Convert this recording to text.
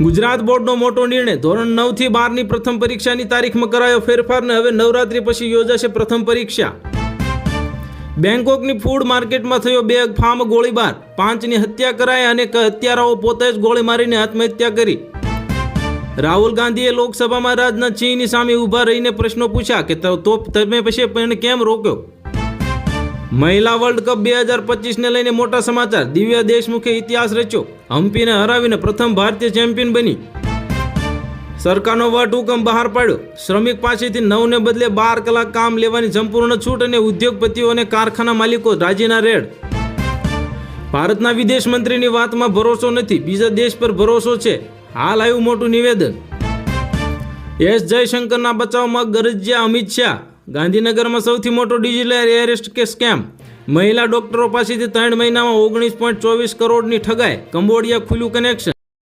ગુજરાત બોર્ડનો મોટો નિર્ણય. ધોરણ 9 થી 12 ની પ્રથમ પરીક્ષાની તારીખમાં કરાયો ફેરફાર ને હવે નવરાત્રી પછી યોજાશે પ્રથમ પરીક્ષા. બેંકોકની ફૂડ માર્કેટમાં થયો બેફામ ગોળીબાર. 5ની હત્યા કરાઈ અને હત્યારાઓ પોતે જ ગોળી મારીને આત્મહત્યા કરી. રાહુલ ગાંધીએ લોકસભામાં રાજનાથસિંહની સામે ઊભા રહીને પ્રશ્નો પૂછ્યા કે તો તમે પછી એને કેમ રોક્યો. મહિલા વર્લ્ડ કપ 2025 ને લઈને મોટા સમાચાર. દિવ્યા દેશમુખે ઇતિહાસ રચ્યો. હમ્પીને હરાવીને પ્રથમ ભારતીય ચેમ્પિયન બની. સરકારનો વટહુકમ બહાર પાડ્યો. શ્રમિક પાસેથી 9 ને બદલે 12 કલાક કામ લેવાની સંપૂર્ણ છૂટ અને ઉદ્યોગપતિઓ અને કારખાના માલિકો રાજીના રેડ. ભારતના વિદેશ મંત્રીની વાતમાં ભરોસો નથી, બીજા દેશ પર ભરોસો છે. હાલ આવ્યું મોટું નિવેદન. એસ જયશંકરના બચાવમાં ગરજ્યા અમિત શાહ. ગાંધીનગરમાં સૌથી મોટો ડિજિટલ એરેસ્ટ કે સ્કેમ. મહિલા ડોક્ટરો પાસેથી 3 મહિનામાં 19.24 કરોડની ઠગાઈ. Cambodia ખુલ્યું connection.